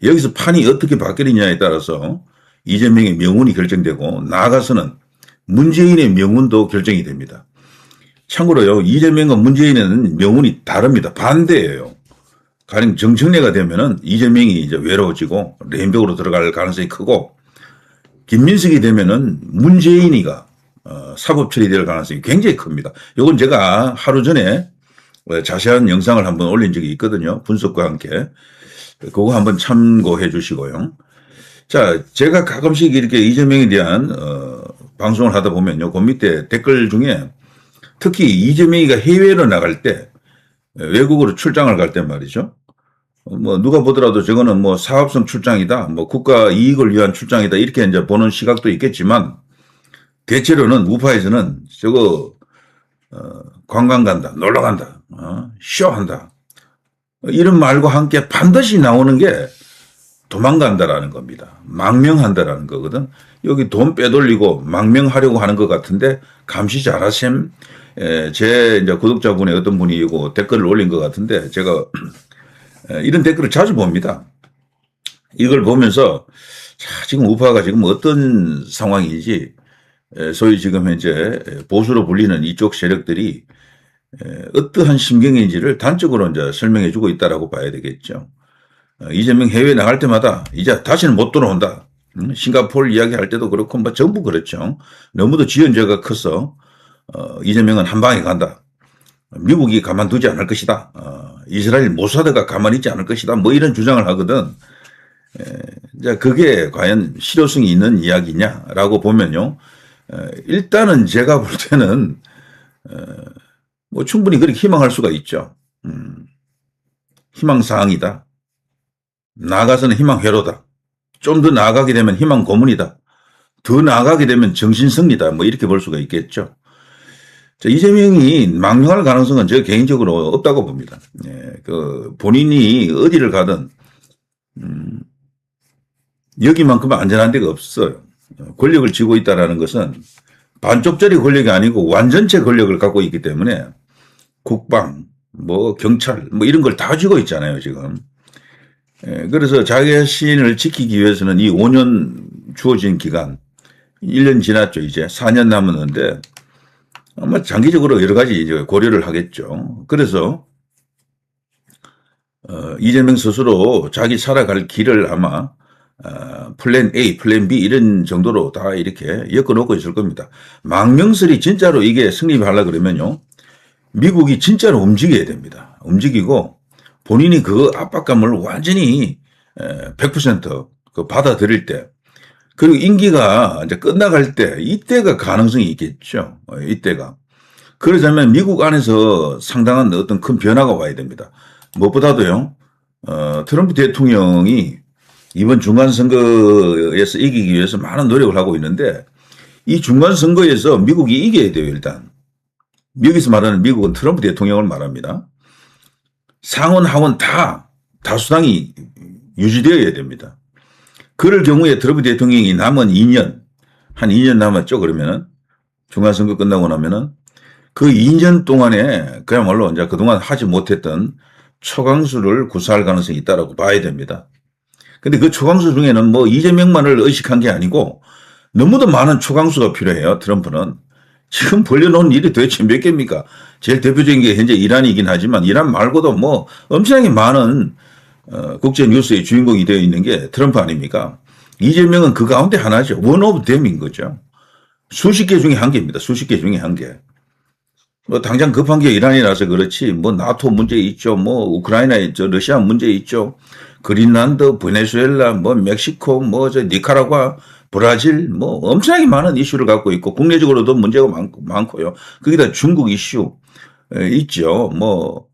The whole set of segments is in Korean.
여기서 판이 어떻게 바뀌느냐에 따라서 이재명의 명운이 결정되고 나아가서는 문재인의 명운도 결정이 됩니다. 참고로요, 이재명과 문재인은 명운이 다릅니다. 반대예요. 가령 정청래가 되면은 이재명이 이제 외로워지고 레인백으로 들어갈 가능성이 크고, 김민석이 되면은 문재인이가 사법 처리될 가능성이 굉장히 큽니다. 이건 제가 하루 전에 자세한 영상을 한번 올린 적이 있거든요. 분석과 함께. 그거 한번 참고해 주시고요. 자, 제가 가끔씩 이렇게 이재명에 대한 방송을 하다 보면요, 그 밑에 댓글 중에 특히 이재명이가 해외로 나갈 때, 외국으로 출장을 갈 때 말이죠. 뭐 누가 보더라도 저거는 뭐 사업성 출장이다, 뭐 국가 이익을 위한 출장이다, 이렇게 이제 보는 시각도 있겠지만, 대체로는 우파에서는 저거 관광 간다, 놀러 간다, 쇼한다, 이런 말과 함께 반드시 나오는 게 도망간다라는 겁니다. 망명한다라는 거거든. 여기 돈 빼돌리고 망명하려고 하는 것 같은데, 감시 잘하셈. 제 이제 구독자분의 어떤 분이 이거 댓글을 올린 것 같은데, 제가 이런 댓글을 자주 봅니다. 이걸 보면서 지금 우파가 지금 어떤 상황인지, 소위 지금 현재 보수로 불리는 이쪽 세력들이 어떠한 심경인지를 단적으로 이제 설명해 주고 있다라고 봐야 되겠죠. 이재명 해외 나갈 때마다 이제 다시는 못 들어온다. 싱가포르 이야기할 때도 그렇고 뭐 전부 그렇죠. 너무도 지연제가 커서 이재명은 한 방에 간다. 미국이 가만두지 않을 것이다. 이스라엘 모사드가 가만히 있지 않을 것이다. 뭐 이런 주장을 하거든. 이제 그게 과연 실효성이 있는 이야기냐라고 보면요. 일단은 제가 볼 때는 뭐 충분히 그렇게 희망할 수가 있죠. 희망사항이다. 나아가서는 희망회로다. 좀 더 나아가게 되면 희망 고문이다. 더 나아가게 되면 정신승리다. 뭐 이렇게 볼 수가 있겠죠. 자, 이재명이 망명할 가능성은 저 개인적으로 없다고 봅니다. 본인이 어디를 가든 여기만큼 안전한 데가 없어요. 권력을 쥐고 있다는 것은 반쪽짜리 권력이 아니고 완전체 권력을 갖고 있기 때문에 국방, 뭐 경찰, 뭐 이런 걸 다 쥐고 있잖아요, 지금. 그래서 자기 자신을 지키기 위해서는 이 5년 주어진 기간, 1년 지났죠, 이제 4년 남았는데 아마 장기적으로 여러 가지 이제 고려를 하겠죠. 그래서 이재명 스스로 자기 살아갈 길을 아마 플랜 A, 플랜 B 이런 정도로 다 이렇게 엮어놓고 있을 겁니다. 망명설이 진짜로 이게 성립하려고 그러면요, 미국이 진짜로 움직여야 됩니다. 움직이고 본인이 그 압박감을 완전히 100% 그 받아들일 때, 그리고 임기가 이제 끝나갈 때, 이때가 가능성이 있겠죠. 이때가. 그러자면 미국 안에서 상당한 어떤 큰 변화가 와야 됩니다. 무엇보다도요, 트럼프 대통령이 이번 중간선거에서 이기기 위해서 많은 노력을 하고 있는데, 이 중간선거에서 미국이 이겨야 돼요, 일단. 여기서 말하는 미국은 트럼프 대통령을 말합니다. 상원, 하원 다 다수당이 유지되어야 됩니다. 그럴 경우에 트럼프 대통령이 남은 2년, 한 2년 남았죠, 그러면은. 중간선거 끝나고 나면은. 그 2년 동안에 그야말로 이제 그동안 하지 못했던 초강수를 구사할 가능성이 있다라고 봐야 됩니다. 근데 그 초강수 중에는 뭐 이재명만을 의식한 게 아니고 너무도 많은 초강수가 필요해요, 트럼프는. 지금 벌려놓은 일이 도대체 몇 개입니까? 제일 대표적인 게 현재 이란이긴 하지만 이란 말고도 뭐 엄청나게 많은 국제 뉴스의 주인공이 되어 있는 게 트럼프 아닙니까? 이재명은 그 가운데 하나죠. 원 오브 댐인 거죠. 수십 개 중에 한 개입니다. 수십 개 중에 한 개. 뭐 당장 급한 게 이란이라서 그렇지, 뭐 나토 문제 있죠, 뭐 우크라이나에 러시아 문제 있죠, 그린란드, 베네수엘라, 뭐 멕시코, 뭐 니카라과, 브라질, 뭐 엄청나게 많은 이슈를 갖고 있고 국내적으로도 문제가 많고요. 거기다 중국 이슈 있죠. 뭐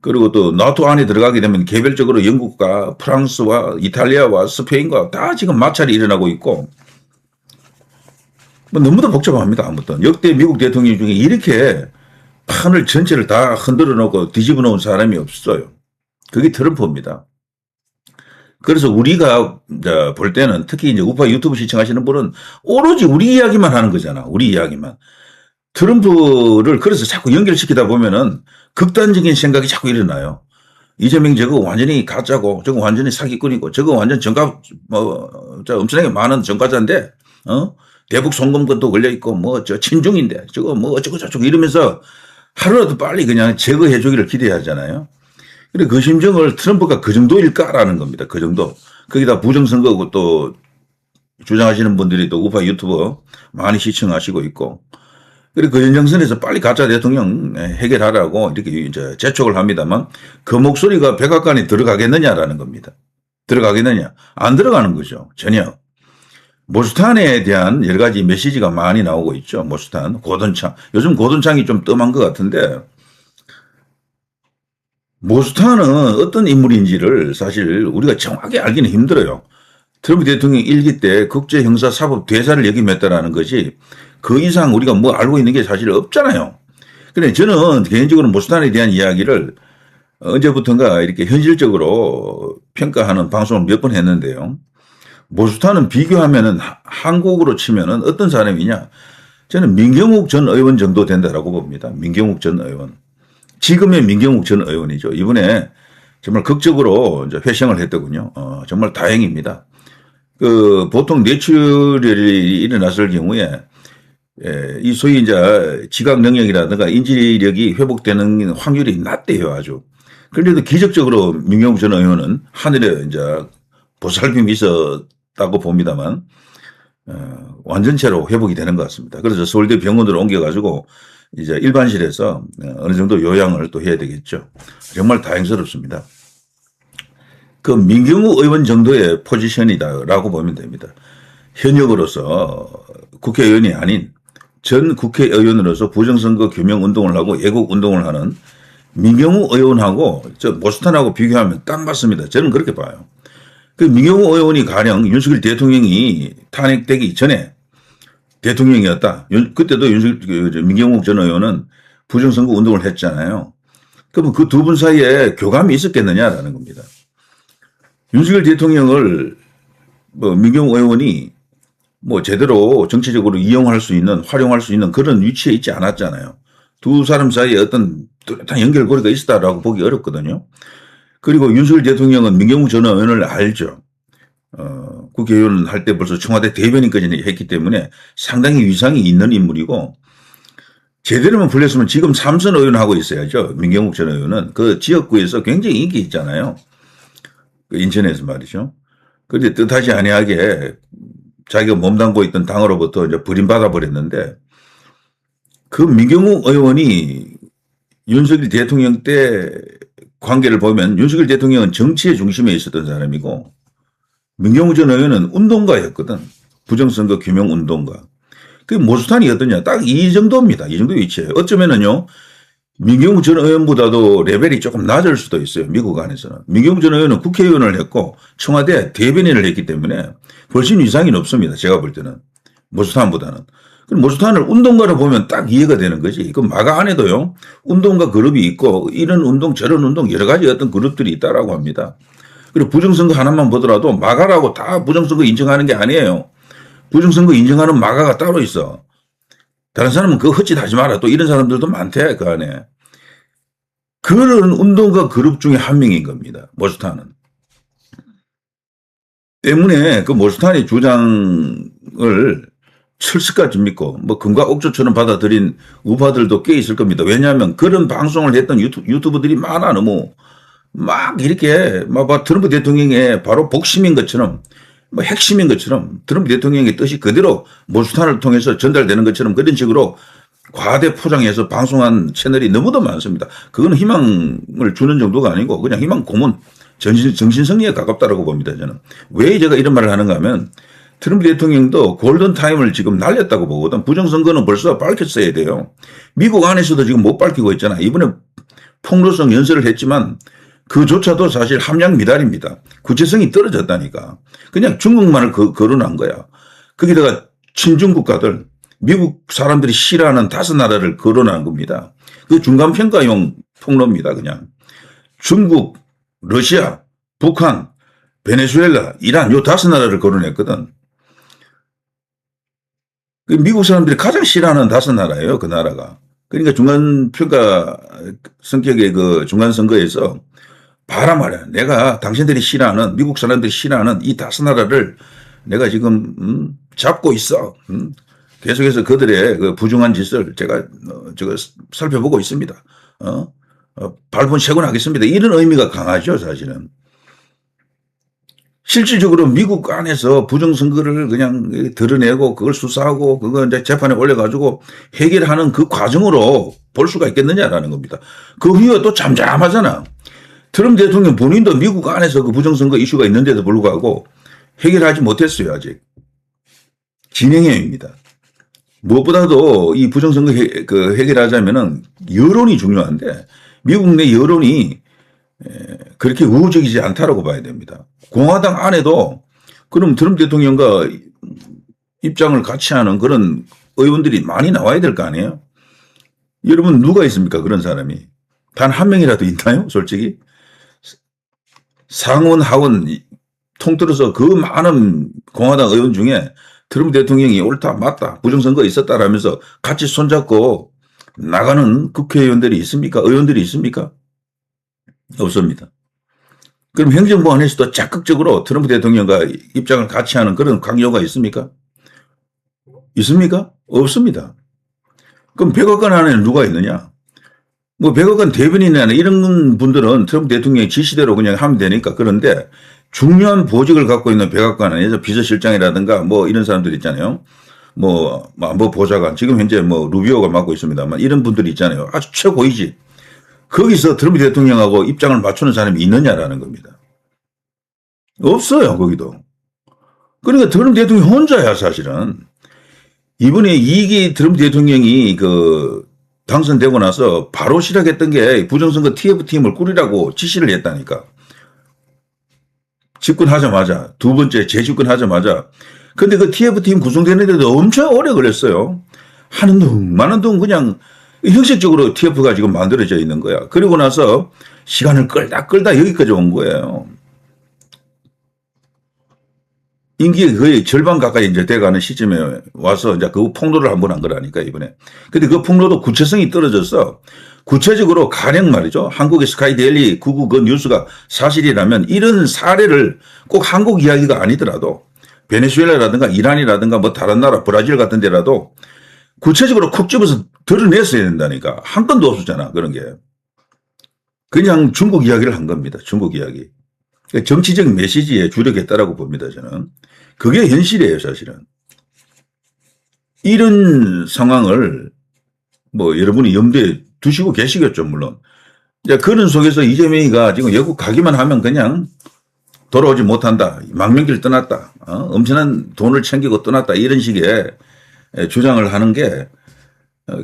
그리고 또 나토 안에 들어가게 되면 개별적으로 영국과 프랑스와 이탈리아와 스페인과 다 지금 마찰이 일어나고 있고, 뭐 너무도 복잡합니다. 아무튼 역대 미국 대통령 중에 이렇게 판을 전체를 다 흔들어 놓고 뒤집어 놓은 사람이 없어요. 그게 트럼프입니다. 그래서 우리가 볼 때는 특히 이제 우파 유튜브 시청하시는 분은 오로지 우리 이야기만 하는 거잖아. 우리 이야기만. 트럼프를 그래서 자꾸 연결시키다 보면은 극단적인 생각이 자꾸 일어나요. 이재명 저거 완전히 가짜고, 저거 완전히 사기꾼이고, 저거 완전 정가, 저 엄청나게 많은 정가자인데, 대북 송금권도 걸려있고, 친중인데, 저거 어쩌고저쩌고 이러면서 하루라도 빨리 그냥 제거해 주기를 기대하잖아요. 그래, 그 심정을 트럼프가 그 정도일까라는 겁니다. 그 정도. 거기다 부정선거고 또 주장하시는 분들이 또 우파 유튜버 많이 시청하시고 있고. 그리고 그 연장선에서 빨리 가짜 대통령 해결하라고 이렇게 이제 재촉을 합니다만 그 목소리가 백악관에 들어가겠느냐라는 겁니다. 들어가겠느냐? 안 들어가는 거죠. 전혀. 모스탄에 대한 여러 가지 메시지가 많이 나오고 있죠. 모스탄, 고든창. 요즘 고든창이 좀 뜸한 것 같은데 모스탄은 어떤 인물인지를 사실 우리가 정확히 알기는 힘들어요. 트럼프 대통령 일기 때 국제형사사법 대사를 역임했다라는 것이 그 이상 우리가 뭐 알고 있는 게 사실 없잖아요. 그래 저는 개인적으로 모스탄에 대한 이야기를 언제부턴가 이렇게 현실적으로 평가하는 방송을 몇 번 했는데요. 모스탄은 비교하면은 한국으로 치면은 어떤 사람이냐? 저는 민경욱 전 의원 정도 된다라고 봅니다. 민경욱 전 의원. 지금의 민경욱 전 의원이죠. 이번에 정말 극적으로 이제 회생을 했더군요. 정말 다행입니다. 보통 뇌출혈이 일어났을 경우에 이 소위 이제 지각 능력이라든가 인지력이 회복되는 확률이 낮대요, 아주. 그런데도 기적적으로 민경욱 전 의원은 하늘에 이제 보살핌이 있었다고 봅니다만, 완전체로 회복이 되는 것 같습니다. 그래서 서울대 병원으로 옮겨가지고 이제 일반실에서 어느 정도 요양을 또 해야 되겠죠. 정말 다행스럽습니다. 그 민경욱 의원 정도의 포지션이다라고 보면 됩니다. 현역으로서 국회의원이 아닌 전 국회의원으로서 부정선거 규명 운동을 하고 애국 운동을 하는 민경욱 의원하고 저 모스탄하고 비교하면 딱 맞습니다. 저는 그렇게 봐요. 그 민경욱 의원이 가령 윤석열 대통령이 탄핵되기 전에 대통령이었다. 그때도 민경욱 전 의원은 부정선거 운동을 했잖아요. 그러면 그 두 분 사이에 교감이 있었겠느냐라는 겁니다. 윤석열 대통령을 민경욱 의원이 제대로 정치적으로 이용할 수 있는, 활용할 수 있는 그런 위치에 있지 않았잖아요. 두 사람 사이에 어떤 뚜렷한 연결고리가 있었다라고 보기 어렵거든요. 그리고 윤석열 대통령은 민경욱 전 의원을 알죠. 국회의원 할 때 벌써 청와대 대변인까지 했기 때문에 상당히 위상이 있는 인물이고, 제대로만 불렸으면 지금 삼선 의원 하고 있어야죠. 민경욱 전 의원은 그 지역구에서 굉장히 인기 있잖아요. 그 인천에서 말이죠. 그런데 뜻하지 아니하게 자기가 몸담고 있던 당으로부터 이제 버림받아 버렸는데, 그 민경욱 의원이 윤석열 대통령 때 관계를 보면 윤석열 대통령은 정치의 중심에 있었던 사람이고 민경욱 전 의원은 운동가였거든. 부정선거 규명 운동가. 그 모스탄이 어떠냐? 딱 이 정도입니다. 이 정도 위치예요. 어쩌면은요, 민경욱 전 의원보다도 레벨이 조금 낮을 수도 있어요. 미국 안에서는. 민경욱 전 의원은 국회의원을 했고 청와대 대변인을 했기 때문에 훨씬 위상이 높습니다. 제가 볼 때는. 모스탄보다는. 그럼 모스탄을 운동가로 보면 딱 이해가 되는 거지. 그 마가 안에도요, 운동가 그룹이 있고 이런 운동 저런 운동 여러 가지 어떤 그룹들이 있다라고 합니다. 그리고 부정선거 하나만 보더라도 마가라고 다 부정선거 인정하는 게 아니에요. 부정선거 인정하는 마가가 따로 있어. 다른 사람은 그거 헛짓하지 마라. 또 이런 사람들도 많대, 그 안에. 그런 운동가 그룹 중에 한 명인 겁니다. 모스탄은. 때문에 그 모스탄의 주장을 철석같이 믿고 금과 옥조처럼 받아들인 우파들도 꽤 있을 겁니다. 왜냐하면 그런 방송을 했던 유튜버들이 많아. 너무 막 이렇게 트럼프 대통령의 바로 복심인 것처럼 핵심인 것처럼 트럼프 대통령의 뜻이 그대로 모스탄을 통해서 전달되는 것처럼 그런 식으로 과대 포장해서 방송한 채널이 너무도 많습니다. 그건 희망을 주는 정도가 아니고 그냥 희망 고문, 정신승리에 가깝다라고 봅니다. 저는. 왜 제가 이런 말을 하는가 하면 트럼프 대통령도 골든타임을 지금 날렸다고 보거든. 부정선거는 벌써 밝혔어야 돼요. 미국 안에서도 지금 못 밝히고 있잖아. 이번에 폭로성 연설을 했지만 그조차도 사실 함량 미달입니다. 구체성이 떨어졌다니까. 그냥 중국만을 거론한 거야. 거기다가 친중 국가들, 미국 사람들이 싫어하는 5나라를 거론한 겁니다. 그 중간평가용 폭로입니다. 그냥. 중국, 러시아, 북한, 베네수엘라, 이란 요 5나라를 거론했거든. 미국 사람들이 가장 싫어하는 5나라예요. 그 나라가. 그러니까 중간평가 성격의 그 중간선거에서 봐라 말이야. 내가 당신들이 싫어하는, 미국 사람들이 싫어하는 이 다섯 나라를 내가 지금 잡고 있어. 계속해서 그들의 그 부정한 짓을 제가 저거 살펴보고 있습니다. 발본 세곤하겠습니다. 이런 의미가 강하죠, 사실은. 실질적으로 미국 안에서 부정선거를 그냥 드러내고 그걸 수사하고 그거 이제 재판에 올려가지고 해결하는 그 과정으로 볼 수가 있겠느냐라는 겁니다. 그 후에 또 잠잠하잖아. 트럼프 대통령 본인도 미국 안에서 그 부정선거 이슈가 있는데도 불구하고 해결하지 못했어요, 아직. 진행형입니다. 무엇보다도 이 부정선거 해결하자면은 여론이 중요한데 미국 내 여론이 그렇게 우호적이지 않다라고 봐야 됩니다. 공화당 안에도 그럼 트럼프 대통령과 입장을 같이 하는 그런 의원들이 많이 나와야 될 거 아니에요? 여러분 누가 있습니까? 그런 사람이. 단 한 명이라도 있나요? 솔직히. 상원, 하원 통틀어서 그 많은 공화당 의원 중에 트럼프 대통령이 옳다, 맞다, 부정선거 있었다라면서 같이 손잡고 나가는 국회의원들이 있습니까? 의원들이 있습니까? 없습니다. 그럼 행정부 안에서도 적극적으로 트럼프 대통령과 입장을 같이 하는 그런 강요가 있습니까? 있습니까? 없습니다. 그럼 백악관 안에는 누가 있느냐? 뭐 백악관 대변인이나 이런 분들은 트럼프 대통령의 지시대로 그냥 하면 되니까. 그런데 중요한 보직을 갖고 있는 백악관 안에서 비서실장이라든가 뭐 이런 사람들 있잖아요. 뭐 안보 보좌관, 지금 현재 뭐 루비오가 맡고 있습니다만 이런 분들이 있잖아요. 아주 최고이지. 거기서 트럼프 대통령하고 입장을 맞추는 사람이 있느냐라는 겁니다. 없어요, 거기도. 그러니까 트럼프 대통령 혼자야, 사실은. 이번에 2기 트럼프 대통령이 당선되고 나서 바로 시작했던 게 부정선거 TF팀을 꾸리라고 지시를 했다니까. 집권하자마자, 두 번째 재집권하자마자. 근데 그 TF팀 구성되는데도 엄청 오래 걸렸어요. 하는 둥, 마는 둥 그냥 형식적으로 TF가 지금 만들어져 있는 거야. 그리고 나서 시간을 끌다 여기까지 온 거예요. 임기의 거의 절반 가까이 이제 돼가는 시점에 와서 이제 그 폭로를 한번 한 거라니까, 이번에. 근데 그 폭로도 구체성이 떨어져서 구체적으로 가령 말이죠. 한국의 스카이데일리 99 그 뉴스가 사실이라면 이런 사례를 꼭 한국 이야기가 아니더라도 베네수엘라라든가 이란이라든가 뭐 다른 나라 브라질 같은 데라도 구체적으로 콕 집어서 드러냈어야 된다니까. 한 건도 없었잖아, 그런 게. 그냥 중국 이야기를 한 겁니다. 중국 이야기. 정치적 메시지에 주력했다라고 봅니다, 저는. 그게 현실이에요, 사실은. 이런 상황을 뭐 여러분이 염두에 두시고 계시겠죠, 물론. 그런 속에서 이재명이가 지금 영국 가기만 하면 그냥 돌아오지 못한다. 망명길 떠났다. 엄청난 돈을 챙기고 떠났다. 이런 식의 주장을 하는 게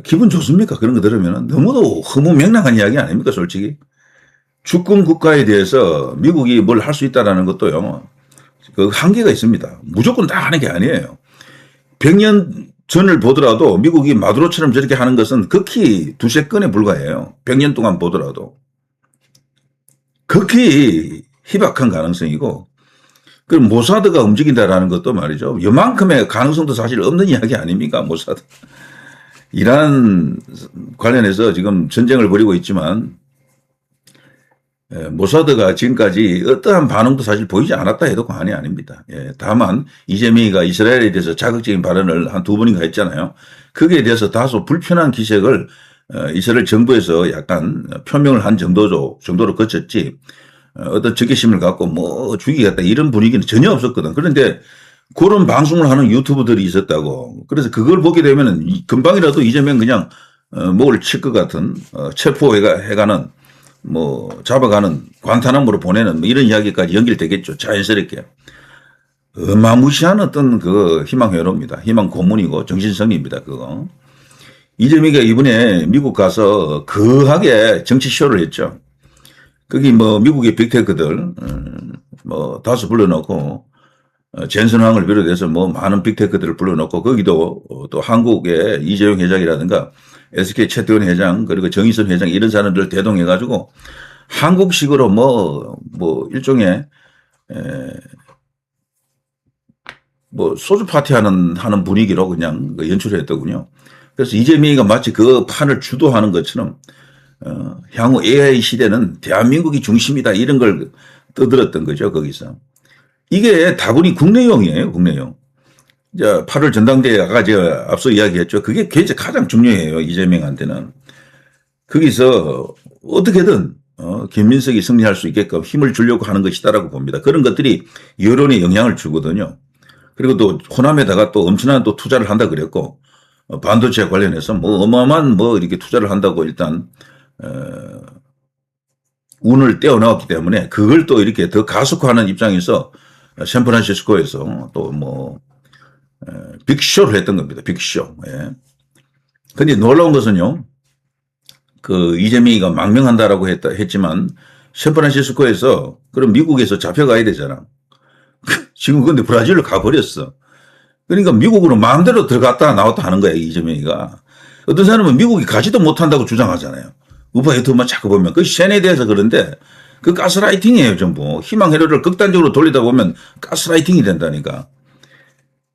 기분 좋습니까? 그런 거 들으면 너무도 허무맹랑한 이야기 아닙니까, 솔직히? 주권 국가에 대해서 미국이 뭘 할 수 있다는 것도요, 그 한계가 있습니다. 무조건 다 하는 게 아니에요. 100년 전을 보더라도 미국이 마두로처럼 저렇게 하는 것은 극히 두세 건에 불과해요. 100년 동안 보더라도. 극히 희박한 가능성이고, 그럼 모사드가 움직인다라는 것도 말이죠. 요만큼의 가능성도 사실 없는 이야기 아닙니까, 모사드. 이란 관련해서 지금 전쟁을 벌이고 있지만, 모사드가 지금까지 어떠한 반응도 사실 보이지 않았다 해도 과언이 아닙니다. 다만 이재명이가 이스라엘에 대해서 자극적인 발언을 한 두 번인가 했잖아요. 거기에 대해서 다소 불편한 기색을 이스라엘 정부에서 약간 표명을 한 정도로 거쳤지, 어떤 적개심을 갖고 뭐 죽이겠다 이런 분위기는 전혀 없었거든. 그런데 그런 방송을 하는 유튜브들이 있었다고. 그래서 그걸 보게 되면은 금방이라도 이재명 그냥 목을 칠 것 같은, 체포해가는, 뭐 잡아가는, 관타나무로 보내는 뭐 이런 이야기까지 연결되겠죠. 자연스럽게. 어마무시한 어떤 그 희망 회로입니다. 희망 고문이고 정신성리입니다. 그거. 이재명이가 이번에 미국 가서 거하게 정치 쇼를 했죠. 거기 뭐 미국의 빅테크들 뭐 다수 불러놓고, 젠슨 황을 비롯해서 뭐 많은 빅테크들을 불러놓고, 거기도 또 한국의 이재용 회장이라든가 SK 최태원 회장, 그리고 정의선 회장 이런 사람들을 대동해가지고 한국식으로 뭐 일종의 뭐 소주 파티 하는 분위기로 그냥 연출했더군요. 그래서 이재명이가 마치 그 판을 주도하는 것처럼 향후 AI 시대는 대한민국이 중심이다 이런 걸 떠들었던 거죠. 거기서. 이게 다분히 국내용이에요. 국내용. 8월 전당대회 아까 제가 앞서 이야기했죠. 그게 가장 중요해요. 이재명한테는. 거기서 어떻게든 김민석이 승리할 수 있게끔 힘을 주려고 하는 것이다라고 봅니다. 그런 것들이 여론에 영향을 주거든요. 그리고 또 호남에다가 또 엄청난 또 투자를 한다 그랬고 반도체 관련해서 뭐 어마어마한 뭐 이렇게 투자를 한다고 일단 운을 떼어나왔기 때문에 그걸 또 이렇게 더 가속화하는 입장에서 샌프란시스코에서 또 뭐 빅쇼를 했던 겁니다. 빅쇼. 예. 근데 놀라운 것은요. 그 이재명이가 망명한다라고 했지만 샌프란시스코에서 그럼 미국에서 잡혀가야 되잖아. 지금 근데 브라질로 가버렸어. 그러니까 미국으로 마음대로 들어갔다 나왔다 하는 거야, 이재명이가. 어떤 사람은 미국이 가지도 못한다고 주장하잖아요. 우파 유튜브만 자꾸 보면. 그 쉔에 대해서 그런데 그 가스라이팅이에요, 전부. 희망 회로를 극단적으로 돌리다 보면 가스라이팅이 된다니까.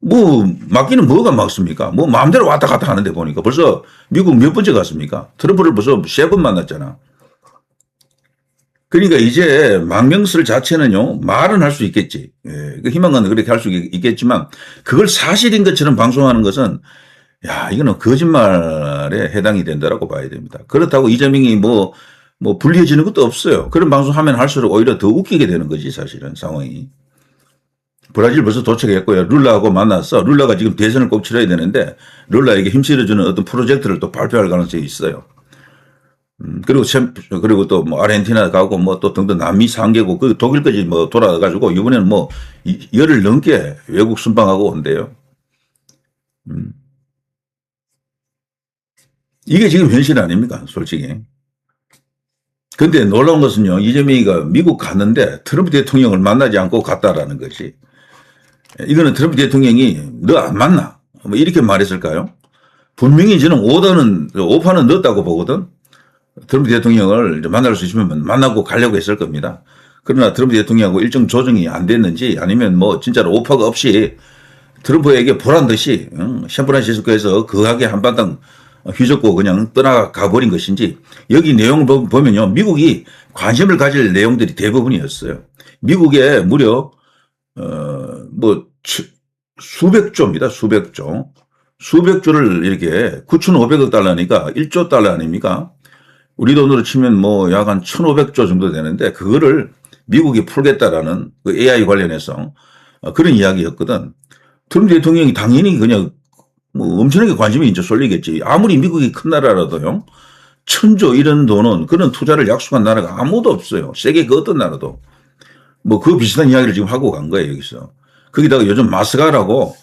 뭐, 막기는 뭐가 막습니까? 뭐, 마음대로 왔다 갔다 하는데 보니까 벌써 미국 몇 번째 갔습니까? 트럼프를 벌써 3번 만났잖아. 그러니까 이제 망명설 자체는요, 말은 할 수 있겠지. 예, 그 희망은 그렇게 할 수 있겠지만, 그걸 사실인 것처럼 방송하는 것은, 야, 이거는 거짓말에 해당이 된다라고 봐야 됩니다. 그렇다고 이재명이 뭐 불리해지는 것도 없어요. 그런 방송하면 할수록 오히려 더 웃기게 되는 거지, 사실은 상황이. 브라질 벌써 도착했고요. 룰라하고 만났어. 룰라가 지금 대선을 꼭 치러야 되는데, 룰라에게 힘실어주는 어떤 프로젝트를 또 발표할 가능성이 있어요. 그리고 또 뭐 아르헨티나 가고 뭐 또 등등 남미 3개국, 그 독일까지 뭐 돌아가가지고 이번에는 뭐 열흘 넘게 외국 순방하고 온대요. 이게 지금 현실 아닙니까? 솔직히. 근데 놀라운 것은요, 이재명이가 미국 갔는데 트럼프 대통령을 만나지 않고 갔다라는 것이. 이거는 트럼프 대통령이 너 안 만나. 뭐 이렇게 말했을까요? 분명히 저는 오파는 넣었다고 보거든. 트럼프 대통령을 만날 수 있으면 만나고 가려고 했을 겁니다. 그러나 트럼프 대통령하고 일정 조정이 안 됐는지 아니면 뭐 진짜로 오파가 없이 트럼프에게 보란 듯이 샌프란시스코에서 거하게 한바탕 휘젓고 그냥 떠나가 버린 것인지 여기 내용을 보면요. 미국이 관심을 가질 내용들이 대부분이었어요. 미국에 무려 뭐 수백조입니다. 수백조. 수백조를 이렇게 9,500억 달러니까 1조 달러 아닙니까? 우리 돈으로 치면 뭐 약 한 1,500조 정도 되는데 그거를 미국이 풀겠다라는 그 AI 관련해서 그런 이야기였거든. 트럼프 대통령이 당연히 그냥 뭐 엄청나게 관심이 이제 쏠리겠지. 아무리 미국이 큰 나라라도요. 1,000조 이런 돈은 그런 투자를 약속한 나라가 아무도 없어요. 세계 그 어떤 나라도. 뭐 그 비슷한 이야기를 지금 하고 간 거예요, 여기서. 거기다가 요즘 마스가라고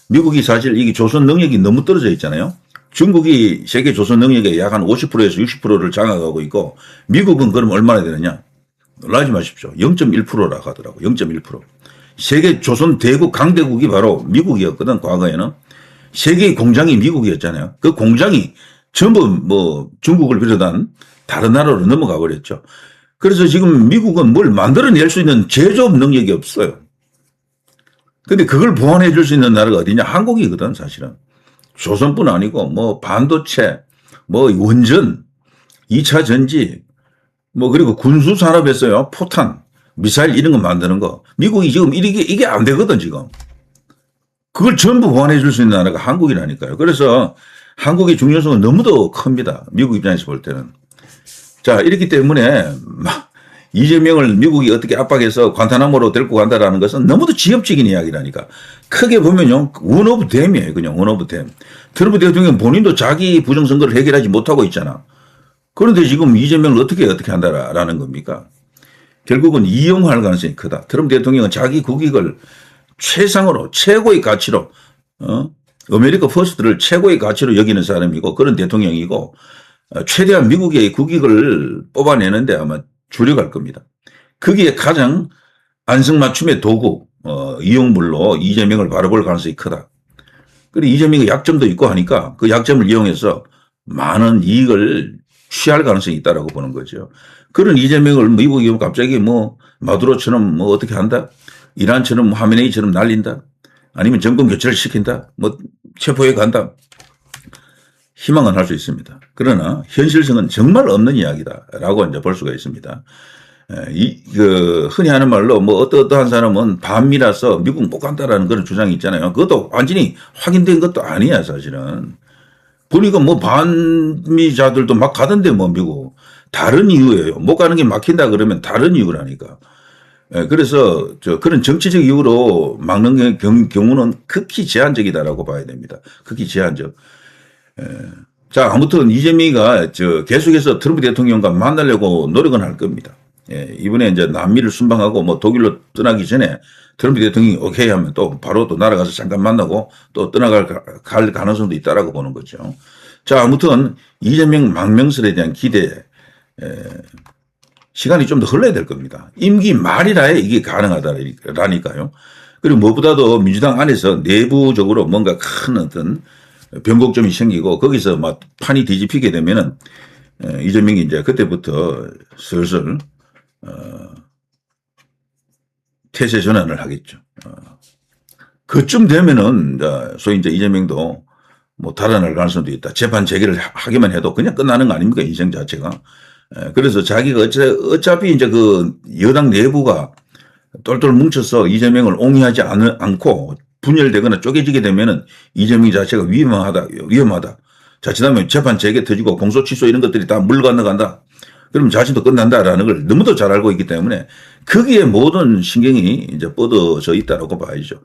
미국이 사실 이게 조선 능력이 너무 떨어져 있잖아요. 중국이 세계 조선 능력의 약 한 50%에서 60%를 장악하고 있고 미국은 그럼 얼마나 되느냐? 놀라지 마십시오. 0.1%라고 하더라고. 0.1%. 세계 조선 대국 강대국이 바로 미국이었거든. 과거에는. 세계의 공장이 미국이었잖아요. 그 공장이 전부 뭐 중국을 비롯한 다른 나라로 넘어가 버렸죠. 그래서 지금 미국은 뭘 만들어낼 수 있는 제조업 능력이 없어요. 근데 그걸 보완해 줄 수 있는 나라가 어디냐? 한국이거든, 사실은. 조선뿐 아니고 뭐 반도체, 뭐 원전, 2차 전지, 뭐 그리고 군수 산업에서요. 포탄, 미사일 이런 거 만드는 거. 미국이 지금 이게 안 되거든, 지금. 그걸 전부 보완해 줄 수 있는 나라가 한국이라니까요. 그래서 한국의 중요성은 너무도 큽니다. 미국 입장에서 볼 때는. 자, 이렇기 때문에 이재명을 미국이 어떻게 압박해서 관타나모로 데리고 간다라는 것은 너무도 지엽적인 이야기라니까. 크게 보면요. 원 오브 댐이에요. 그냥 원 오브 댐. 트럼프 대통령 본인도 자기 부정선거를 해결하지 못하고 있잖아. 그런데 지금 이재명을 어떻게 한다라는 겁니까? 결국은 이용할 가능성이 크다. 트럼프 대통령은 자기 국익을 최상으로 최고의 가치로 아메리카 퍼스트를 최고의 가치로 여기는 사람이고 그런 대통령이고 최대한 미국의 국익을 뽑아내는데 아마 주력할 겁니다. 거기에 가장 안성맞춤의 도구 이용물로 이재명을 바라볼 가능성이 크다. 그리고 이재명의 약점도 있고 하니까 그 약점을 이용해서 많은 이익을 취할 가능성이 있다라고 보는 거죠. 그런 이재명을 미국이 갑자기 뭐 마두로처럼 뭐 어떻게 한다? 이란처럼 하메네이처럼 날린다? 아니면 정권 교체를 시킨다? 뭐 체포해 간다? 희망은 할 수 있습니다. 그러나 현실성은 정말 없는 이야기다라고 이제 볼 수가 있습니다. 흔히 하는 말로 뭐 어떠한 사람은 반미라서 미국 못 간다라는 그런 주장이 있잖아요. 그것도 완전히 확인된 것도 아니야, 사실은. 보니까 뭐 반미자들도 막 가던데 뭐 미국. 다른 이유예요. 못 가는 게 막힌다 그러면 다른 이유라니까. 그래서 그런 정치적 이유로 막는 경우는 극히 제한적이다라고 봐야 됩니다. 극히 제한적. 자, 아무튼 이재명이가 계속해서 트럼프 대통령과 만나려고 노력은 할 겁니다. 이번에 이제 남미를 순방하고 뭐 독일로 떠나기 전에 트럼프 대통령이 오케이 하면 또 바로 또 날아가서 잠깐 만나고 또 떠나갈 가능성도 있다라고 보는 거죠. 자, 아무튼 이재명 망명설에 대한 기대, 시간이 좀 더 흘러야 될 겁니다. 임기 말이라야 이게 가능하다라니까요. 그리고 무엇보다도 민주당 안에서 내부적으로 뭔가 큰 어떤 변곡점이 생기고 거기서 막 판이 뒤집히게 되면은 이재명이 이제 그때부터 슬슬 태세 전환을 하겠죠. 그쯤 되면은 소위 이제 이재명도 뭐 달아날 가능성도 있다. 재판 재개를 하기만 해도 그냥 끝나는 거 아닙니까? 인생 자체가. 그래서 자기가 어차피 이제 그 여당 내부가 똘똘 뭉쳐서 이재명을 옹이하지 않고 분열되거나 쪼개지게 되면은 이재명 자체가 위험하다. 자칫하면 재판 재개 터지고 공소 취소 이런 것들이 다 물 건너간다. 그럼 자신도 끝난다라는 걸 너무도 잘 알고 있기 때문에 거기에 모든 신경이 이제 뻗어져 있다라고 봐야죠.